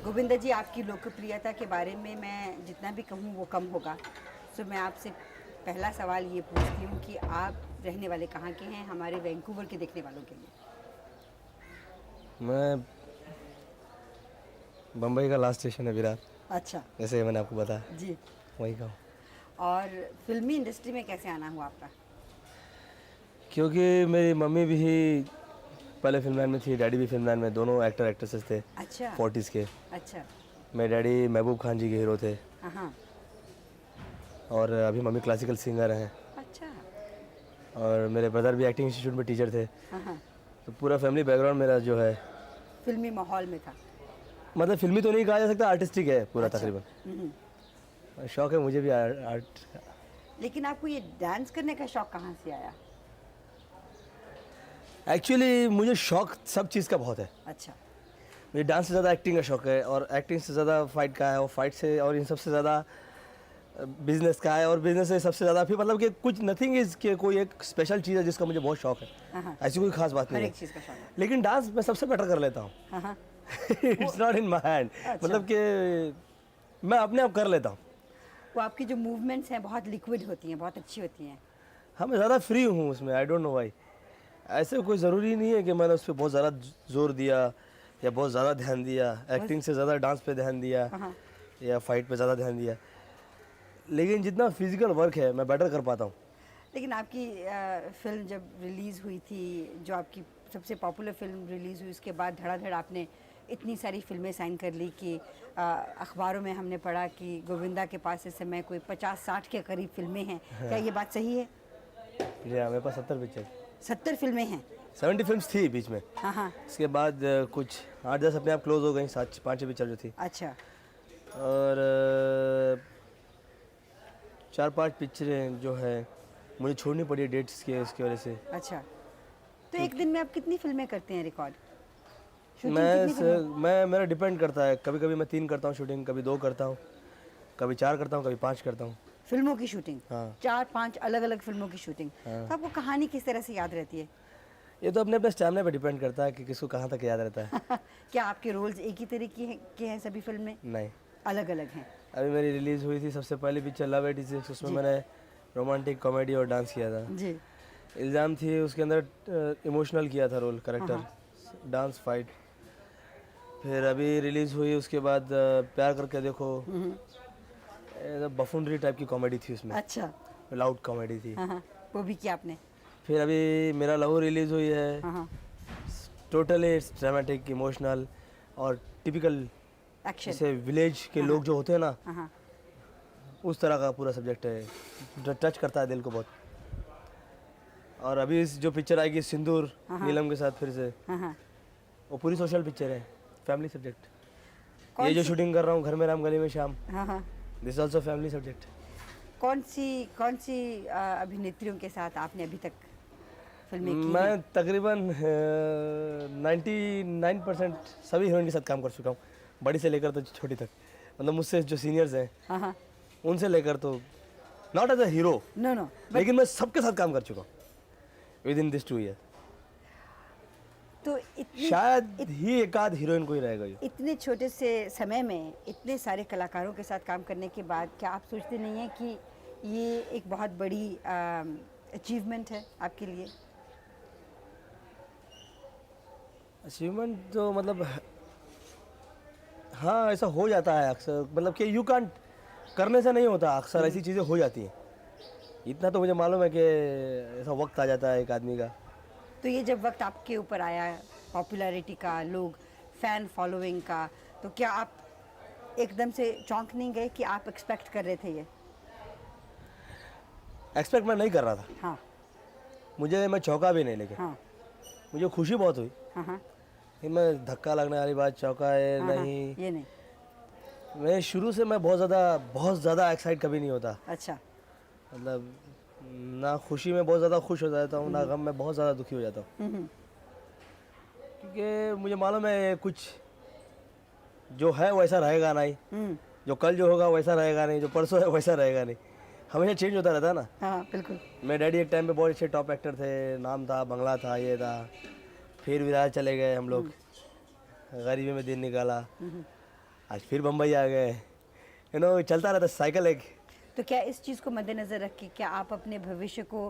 गोविंदा जी, आपकी लोकप्रियता के बारे में मैं जितना भी कहूँ वो कम होगा। सो मैं आपसे पहला सवाल ये पूछती हूँ कि आप रहने वाले कहाँ के हैं, हमारे वैंकूवर के देखने वालों के लिए? मैं बम्बई का लास्ट स्टेशन है विरार, अच्छा। जैसे मैंने आपको बताया जी। वहीं का हूँ। और फिल्मी इंडस्ट्री में कैसे आना हुआ आपका? क्योंकि मेरी मम्मी भी पहले फिल्म लाइन में थी, डैडी भी फिल्म लाइन में, दोनों एक्टर एक्ट्रेसेस थे अच्छा। 40s के। अच्छा। मेरे डैडी महबूब खान जी के हीरो थे हाँ हाँ। और अभी मम्मी क्लासिकल सिंगर हैं। अच्छा। और मेरे ब्रदर भी एक्टिंग इंस्टीट्यूट में टीचर थे। हाँ हाँ। तो पूरा फैमिली बैकग्राउंड मेरा जो है, फिल्मी माहौल में था। मतलब फिल्मी तो नहीं कहा जा सकता, आर्टिस्टिक है पूरा अच्छा। तकरीबन। शौक है मुझे भी आर्ट। लेकिन आपको ये डांस करने का शौक कहाँ से आया? एक्चुअली मुझे शौक सब चीज़ का बहुत है। अच्छा। मुझे डांस से ज़्यादा एक्टिंग का शौक है, और एक्टिंग से ज़्यादा फाइट का है, और फाइट से और इन सबसे ज़्यादा बिजनेस का है, और बिजनेस से सबसे ज़्यादा फिर मतलब कि कुछ नथिंग इज़ कि कोई एक स्पेशल चीज़ है जिसका मुझे बहुत शौक है। हाँ हाँ। ऐसी कोई खास बात हर नहीं एक है, चीज़ का शौक है। लेकिन डांस मैं सबसे बेटर कर लेता हूँ। हाँ हाँ। It's not in my hand, अच्छा। मतलब कि मैं अपने आप कर लेता हूँ। वो आपकी जो मूवमेंट्स हैं बहुत लिक्विड होती हैं, बहुत अच्छी होती हैं। हाँ, मैं ज़्यादा फ्री हूँ उसमें, आई डोंट नो वाई। ऐसे कोई ज़रूरी नहीं है कि मैंने उस पर बहुत ज़्यादा जोर दिया या बहुत ज़्यादा ध्यान दिया, एक्टिंग से ज़्यादा डांस पे ध्यान दिया हाँ। या फाइट पे ज़्यादा ध्यान दिया, लेकिन जितना फिजिकल वर्क है मैं बेटर कर पाता हूँ। लेकिन आपकी फिल्म जब रिलीज़ हुई थी, जो आपकी सबसे पॉपुलर फिल्म रिलीज़ हुई, उसके बाद धड़ाधड़ आपने इतनी सारी फिल्में साइन कर ली कि अखबारों में हमने पढ़ा कि गोविंदा के पास इस समय कोई 50-60 के करीब फिल्में हैं। क्या ये बात सही है? जी हाँ, मेरे पास 70 पिक्चर, 70 फिल्में हैं? 70 फिल्म्स थी बीच में। हाँ हाँ। इसके बाद कुछ 8-10 अपने आप क्लोज हो गई, 7-5 पिक्चर जो थी, अच्छा। और 4-5 पिक्चरें जो है मुझे छोड़नी पड़ी डेट्स के इसकी वजह से। अच्छा। तो एक दिन में आप कितनी फिल्में करते हैं रिकॉर्ड? शूटिंग मैं कितनी फिल्में? मैं मेरा डिपेंड करता है, कभी कभी मैं 3 करता हूँ शूटिंग, कभी 2 करता हूँ, कभी 4 करता हूँ, कभी 5 करता हूँ। फिल्मों की शूटिंग? हाँ। 4-5 अलग अलग फिल्मों की शूटिंग। हाँ। तो आपको कहानी किस तरह से याद रहती है? ये तो अपने अपने स्टैमिना पे डिपेंड करता है कि किसको कहाँ तक याद रहता है। क्या आपके रोल्स एक ही तरीके के हैं सभी फिल्म में? नहीं, अलग अलग हैं? अभी मेरी रिलीज़ हुई थी सबसे पहली पिक्चर लव 86, उसमें जी। मैंने रोमांटिक कॉमेडी और डांस किया था। जी। इल्ज़ाम थी उसके अंदर इमोशनल किया था रोल, करेक्टर, हाँ। Dance, fight. फिर अभी रिलीज़ हुई उसके बाद प्यार करके देखो, बफूनरी टाइप की कॉमेडी थी उसमें, अच्छा। लाउड कॉमेडी थी। हाँ हाँ, वो भी किया आपने? फिर अभी मेरा लहू रिलीज़ हुई है, हाँ हाँ। टोटली ड्रामेटिक, इमोशनल और टिपिकल, एक्शन। जैसे विलेज के हाँ, लोग जो होते हैं ना, हाँ हाँ। उस तरह का पूरा सब्जेक्ट है, जो टच करता है दिल को बहुत। और अभी इस जो पिक्चर आएगी सिंदूर हाँ, हाँ। नीलम के साथ फिर से, हाँ हाँ। वो पूरी सोशल पिक्चर है, फैमिली सब्जेक्ट। कौन ये जो सी? शूटिंग कर रहा हूँ घर में राम गली में शाम, हाँ हाँ। This also family subject. कौन सी अभिनेत्रियों के साथ आपने अभी तक फिल्में की हैं? मैं तकरीबन 99% सभी हीरोइन के साथ काम कर चुका हूँ, बड़ी से लेकर तो छोटी तक। मतलब मुझसे जो सीनियर्स हैं हाँ हाँ। उनसे लेकर, तो not as a hero, no no, लेकिन मैं सबके साथ काम कर चुका हूँ विद इन दिस 2 ईयर। तो इतनी शायद ही एक आध हीरोइन कोई रहेगा ये। इतने छोटे से समय में इतने सारे कलाकारों के साथ काम करने के बाद क्या आप सोचते नहीं हैं कि ये एक बहुत बड़ी अचीवमेंट है आपके लिए? अचीवमेंट तो मतलब हाँ, ऐसा हो जाता है अक्सर, मतलब कि यू कांट, करने से नहीं होता, अक्सर ऐसी चीज़ें हो जाती हैं। इतना तो मुझे मालूम है कि ऐसा वक्त आ जाता है एक आदमी का। तो ये जब वक्त आपके ऊपर आया पॉपुलैरिटी का, लोग फैन फॉलोइंग का, तो क्या आप एकदम से चौंक नहीं गए कि आप एक्सपेक्ट कर रहे थे ये? एक्सपेक्ट मैं नहीं कर रहा था, हाँ मैं चौंका भी नहीं, लेकिन हाँ। मुझे खुशी बहुत हुई। हाँ हाँ। कि मैं धक्का लगने वाली बात, चौंका है हाँ हाँ, नहीं। ये नहीं। मैं शुरू से मैं बहुत ज़्यादा एक्साइट कभी नहीं होता, अच्छा। मतलब ना खुशी में बहुत ज़्यादा खुश हो जाता हूँ, ना गम में बहुत ज़्यादा दुखी हो जाता हूँ। क्योंकि मुझे मालूम है कुछ जो है वैसा रहेगा नहीं, जो कल जो होगा वैसा रहेगा नहीं, जो परसों है वैसा रहेगा नहीं, हमेशा चेंज होता रहता है ना। हाँ बिल्कुल। मेरे डैडी एक टाइम पे बहुत अच्छे टॉप एक्टर थे, नाम था, बंगला था, ये था। फिर विरार चले गए हम लोग, गरीबी में दिन निकाला। आज फिर बम्बई आ गए, चलता रहता साइकिल एक। तो क्या इस चीज़ को मद्देनज़र रख के क्या आप अपने भविष्य को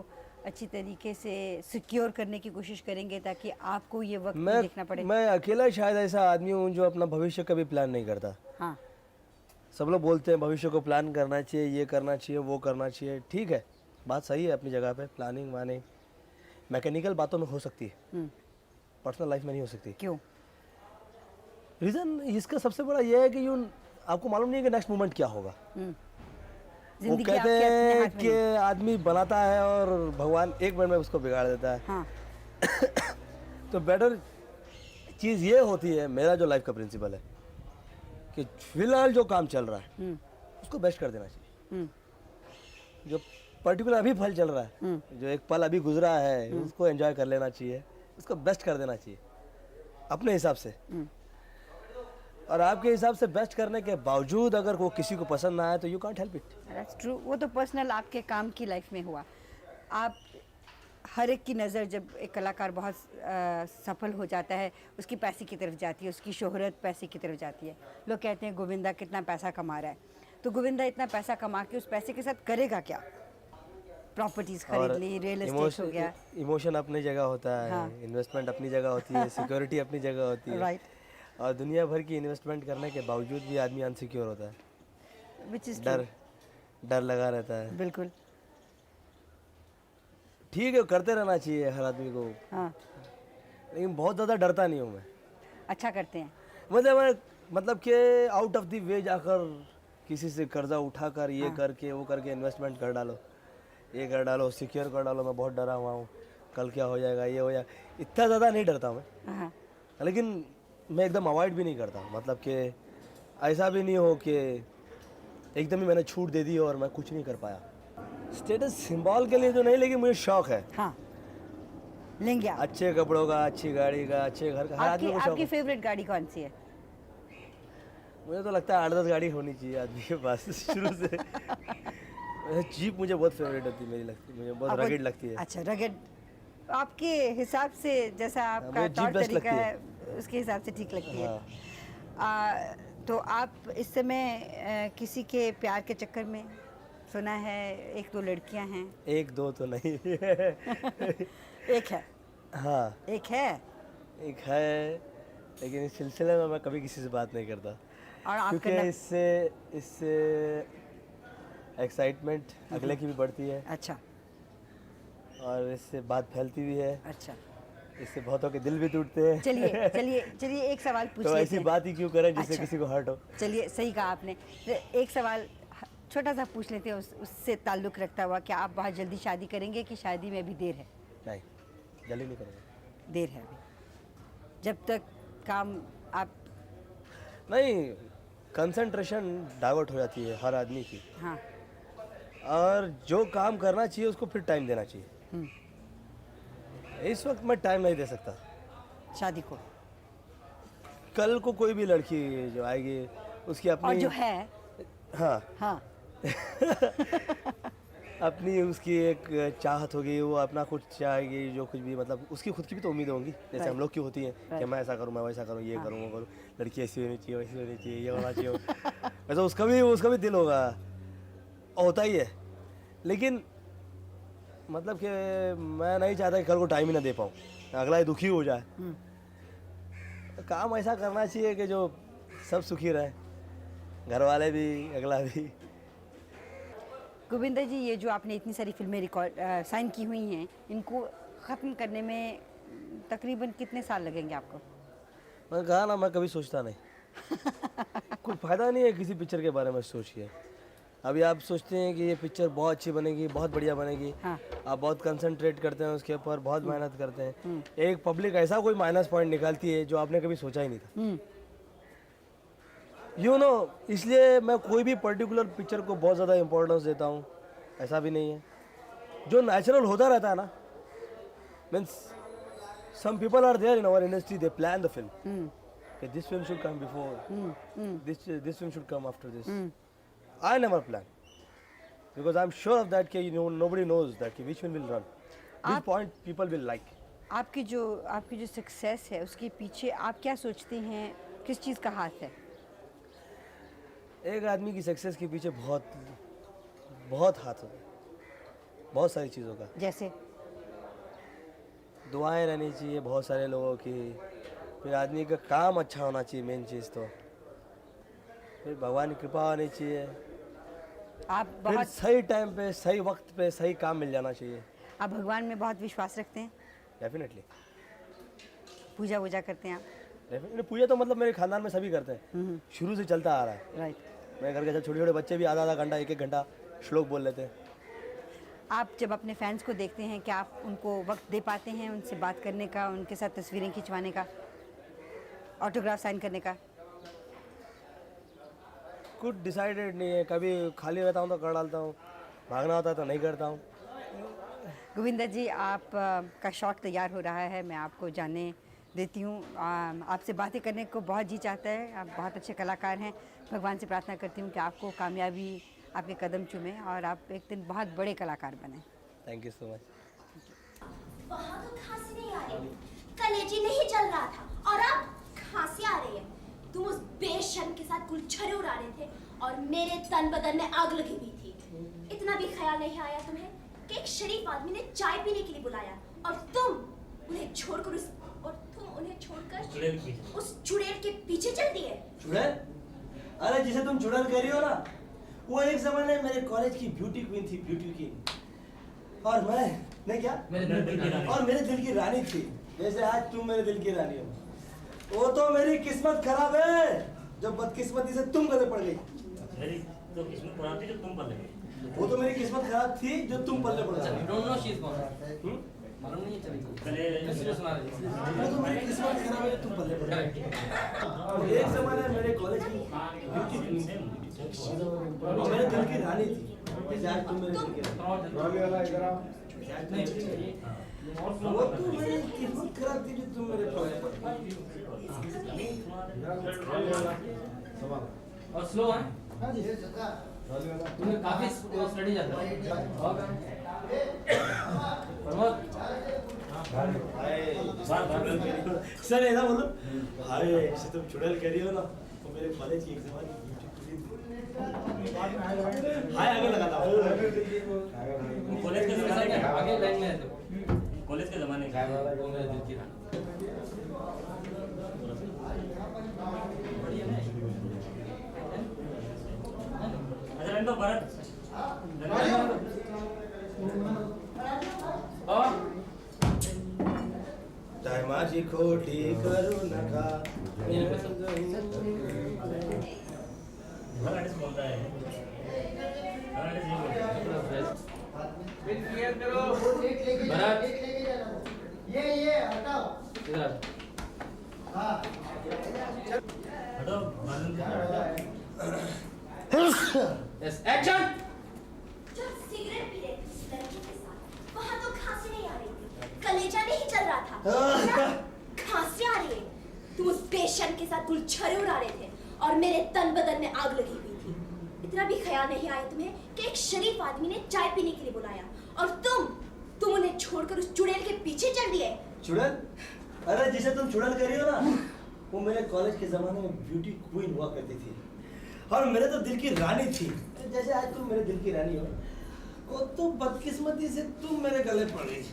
अच्छी तरीके से सिक्योर करने की कोशिश करेंगे ताकि आपको ये वक्त नहीं देखना पड़े? मैं अकेला शायद ऐसा आदमी हूँ जो अपना भविष्य कभी प्लान नहीं करता। हाँ। सब लोग बोलते हैं भविष्य को प्लान करना चाहिए, ये करना चाहिए, वो करना चाहिए। ठीक है, बात सही है अपनी जगह पे। प्लानिंग वानिंग मैकेनिकल बातों में हो सकती है, पर्सनल लाइफ में नहीं हो सकती। क्यों? रीज़न इसका सबसे बड़ा ये है कि आपको मालूम नहीं है कि नेक्स्ट मोमेंट क्या होगा। वो जिंदगी कहते आपके अपने हैं हाथ में कि नहीं। आदमी बनाता है और भगवान एक मिनट में उसको बिगाड़ देता है। हाँ। तो बेटर चीज़ ये होती है, मेरा जो लाइफ का प्रिंसिपल है कि फिलहाल जो काम चल रहा है उसको बेस्ट कर देना चाहिए। जो पर्टिकुलर अभी फल चल रहा है, जो एक पल अभी गुजरा है, उसको एंजॉय कर लेना चाहिए, उसको बेस्ट कर देना चाहिए अपने हिसाब से। और आपके हिसाब से बेस्ट करने के बावजूद अगर वो किसी को पसंद ना आए तो you can't help it. That's true. वो तो पर्सनल आपके काम की लाइफ में हुआ। आप हर एक की नज़र जब एक कलाकार बहुत सफल हो जाता है उसकी पैसे की तरफ जाती है, उसकी शोहरत पैसे की तरफ जाती है। लोग कहते हैं गोविंदा कितना पैसा कमा रहा है, तो गोविंदा इतना पैसा कमा के उस पैसे के साथ करेगा क्या? प्रॉपर्टीज खरीद ली, रियल एस्टेट हो गया। इमोशन अपनी जगह होता है, हाँ। इन्वेस्टमेंट अपनी जगह होती है, सिक्योरिटी अपनी जगह होती है। राइट। और दुनिया भर की इन्वेस्टमेंट करने के बावजूद भी आदमी अनसिक्योर होता है। विच इज़ डर लगा रहता है। बिल्कुल। ठीक है, करते रहना चाहिए हर आदमी को, हाँ। लेकिन बहुत ज़्यादा डरता नहीं हूँ मैं। अच्छा करते हैं। मतलब कि आउट ऑफ द वे जाकर किसी से कर्जा उठाकर ये करके वो करके इन्वेस्टमेंट कर डालो, ये कर डालो, सिक्योर कर डालो। मैं बहुत डरा हुआ हूँ, कल क्या हो जाएगा, ये हो जाएगा। इतना ज़्यादा नहीं डरता मैं, हाँ। लेकिन मैं एकदम अवॉइड भी नहीं करता। मतलब कि ऐसा भी नहीं हो कि एकदम ही मैंने छूट दे दी और मैं कुछ नहीं कर पाया। स्टेटस सिंबल के लिए तो नहीं, लेकिन मुझे शौक है। हाँ, लेंगे आप। अच्छे कपड़ों का, अच्छी गाड़ी का, अच्छे घर का, हर आदमी को शौक आपकी है। फेवरेट गाड़ी कौन सी है? मुझे तो लगता है 8-10 गाड़ी होनी चाहिए आदमी के पास शुरू से। जीप मुझे बहुत फेवरेट होती है, मुझे बहुत आपको- रगेड लगती है। अच्छा, रगेड। आपके हिसाब से जैसा आपका मुझे तौर जीप बेस्ट तरीका लगती है उसके हिसाब से ठीक लगती है। हाँ। तो आप इस समय किसी के प्यार के चक्कर में? सुना है 1-2 लड़कियां हैं। 1-2 तो नहीं। एक है। हाँ, एक है। एक है, लेकिन इस सिलसिले में मैं कभी किसी से बात नहीं करता, और आप क्योंकि करना। इससे एक्साइटमेंट अगले की भी बढ़ती है अच्छा। और इससे बात फैलती भी है। अच्छा, इससे बहुतों के दिल भी टूटते हैं। चलिए चलिए चलिए, एक सवाल पूछ तो लेते ऐसी हैं। बात ही क्यों करें जिससे अच्छा। किसी को हर्ट हो। चलिए, सही कहा आपने। तो एक सवाल छोटा सा पूछ लेते हैं उससे ताल्लुक़ रखता हुआ, क्या आप बहुत जल्दी शादी करेंगे कि शादी में अभी देर है? नहीं, जल्दी नहीं करेंगे। देर है अभी, जब तक काम आप। नहीं, कंसंट्रेशन डाइवर्ट हो जाती है हर आदमी की, हाँ। और जो काम करना चाहिए उसको फिर टाइम देना चाहिए। इस वक्त मैं टाइम नहीं दे सकता। शादी को। कल को कोई भी लड़की जो आएगी उसकी और अपनी जो है। हाँ हाँ। अपनी उसकी एक चाहत होगी, वो अपना कुछ चाहेगी, जो कुछ भी, मतलब उसकी खुद की भी तो उम्मीदें होंगी, जैसे हम लोग की होती हैं कि मैं ऐसा करूँ, मैं वैसा करूँ, ये करूँ, वो करूँ, लड़की ऐसी होनी चाहिए, वैसी होनी चाहिए, ये होना चाहिए। वैसे उसका भी दिल होगा, होता ही है। लेकिन मतलब कि मैं नहीं चाहता कि कल को टाइम ही ना दे पाऊँ, अगला ही दुखी हो जाए। काम ऐसा करना चाहिए कि जो सब सुखी रहे, घर वाले भी, अगला भी। गोविंदा जी, ये जो आपने इतनी सारी फिल्में रिकॉर्ड साइन की हुई हैं, इनको ख़त्म करने में तकरीबन कितने साल लगेंगे आपको? मैं कहा ना, मैं कभी सोचता नहीं। कोई फ़ायदा नहीं है किसी पिक्चर के बारे में सोच के। अभी आप सोचते हैं कि ये पिक्चर बहुत अच्छी बनेगी, बहुत बढ़िया बनेगी। हाँ। आप बहुत कंसंट्रेट करते हैं उसके ऊपर, बहुत मेहनत करते हैं। एक पब्लिक ऐसा कोई माइनस पॉइंट निकालती है जो आपने कभी सोचा ही नहीं था। इसलिए मैं कोई भी पर्टिकुलर पिक्चर को बहुत ज़्यादा इम्पोर्टेंस देता हूँ, ऐसा भी नहीं है। जो नेचुरल होता रहता है ना, means some people are there in our industry, they plan the film, this film should come before, this film should come after this. I never plan, because I'm sure of that कि nobody knows that कि which one will run, which point people will like. आपकी जो success है उसके पीछे आप क्या सोचते हैं, किस चीज़ का हाथ है? एक आदमी की सक्सेस के पीछे बहुत बहुत हाथ होता है, बहुत सारी चीज़ों का। जैसे दुआएं रहनी चाहिए बहुत सारे लोगों की, फिर आदमी का काम अच्छा होना चाहिए मेन चीज़ तो, फिर भगवान की कृपा होनी चाहिए, आप फिर बहुत सही टाइम पे सही वक्त पे सही काम मिल जाना चाहिए। आप भगवान में बहुत विश्वास रखते हैं, डेफिनेटली पूजा वूजा करते हैं आप? डेफिनेटली पूजा तो मतलब मेरे खानदान में सभी करते हैं, शुरू से चलता आ रहा है। राइट। मेरे घर के जब छोटे छोटे बच्चे भी आधा आधा घंटा एक एक घंटा श्लोक बोल लेते हैं। आप जब अपने फैंस को देखते हैं क्या आप उनको वक्त दे पाते हैं उनसे बात करने का, उनके साथ तस्वीरें खिंचवाने का, ऑटोग्राफ साइन करने का? कुछ डिसाइडेड नहीं है, कभी खाली रहता हूँ तो कर डालता हूँ, भागना होता है तो नहीं करता हूँ। गोविंदा जी, आप का शॉट तैयार हो रहा है, मैं आपको जानने देती हूँ। आपसे बातें करने को बहुत जी चाहता है, आप बहुत अच्छे कलाकार हैं। भगवान से प्रार्थना करती हूँ कि आपको कामयाबी आपके कदम चूमे और आप एक दिन बहुत बड़े कलाकार बने। Thank you so much. वहाँ तो खांसी नहीं आ रही, कलेजी नहीं चल रहा था और अब खांसी आ रही है। तुम उस बेशर्म के साथ गुलछरे उड़ा रहे थे और मेरे तन बदन में आग लगी हुई थी। इतना भी ख्याल नहीं आया तुम्हें कि एक शरीफ आदमी ने चाय पीने के लिए बुलाया और तुम उन्हें छोड़कर उस चुड़ैल के पीछे चल दिए। चुड़ैल? अरे जिसे तुम चुड़ैल कह रही हो ना, वो एक जमाने में मेरे कॉलेज की ब्यूटी क्वीन थी, ब्यूटी क्वीन। और मैं क्या और मेरे दिल की रानी थी, जैसे आज तुम मेरे दिल की रानी हो। वो तो मेरी किस्मत खराब है जो बदकिस्मती से तुम गले पड़ गई। मेरी तो किस्मत खराब थी जो तुम पल्ले गए। वो तो मेरी किस्मत खराब थी जो तुम पल्ले पड़ गई। Don't know she is gone. मालूम नहीं चली। पहले सुना रही। वो तो मेरी किस्मत खराब है जो तुम पल्ले पड़ गई। एक जमाने में मेरे कॉलेज की ब्यूटी क्वीन थी, वो मेरे दिल की रानी थी, जैसे आज तुम मेरे दिल की रानी। वो तो मेरी किस्मत खराब थी जो तुम मेरे पल्ले पड़ गई। और स्लो है। तुम्हें काफी स्टडी जाता है। प्रमोद सर ऐसा बोलो, हाय जैसे तुम चुड़ैल कह रही हो ना, तो मेरे कॉलेज की एक जमाने की ब्यूटी क्वीन। हाय आगे लगाता हूँ। कॉलेज के जमाने का आगे लाइन में है तो कॉलेज के जमाने का वो मेरे दिल की रानी। अच्छा रंडो भरत और चाहे माझी खोटी करू नका। हर आर्टिस्ट बोलता है, हर आर्टिस्ट यही बोलता है। बिल क्लियर करो। भरत ये हटाओ। इधर हटो यस एक्शन। जब सिगरेट पी रहे थे उस लड़की के साथ, वहाँ तो खांसी नहीं आ रही थी, कलेजा नहीं चल रहा था। खांसी आ रही है। तुम उस बेशर्म के साथ गुलछरे उड़ा रहे थे और मेरे तन बदन में आग लगी हुई थी। इतना भी ख्याल नहीं आया तुम्हें कि एक शरीफ आदमी ने चाय पीने के लिए बुलाया और तुम उन्हें छोड़कर उस चुड़ैल के पीछे चल दिए। चुड़ैल? अरे जिसे तुम चुड़ैल कह रही हो ना, वो मेरे कॉलेज के जमाने में ब्यूटी क्वीन हुआ करती थी और मेरे तो दिल की रानी थी, जैसे आज तुम मेरे दिल की रानी हो। वो तो बदकिस्मती से तुम मेरे गले पड़ गई।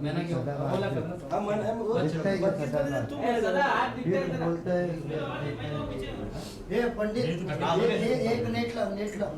मैंने क्यों बोला करना। हम बदकिस्मती से तुम मेरे गले पड़ गई। बोलते हैं ये पंडित, एक नेट लो।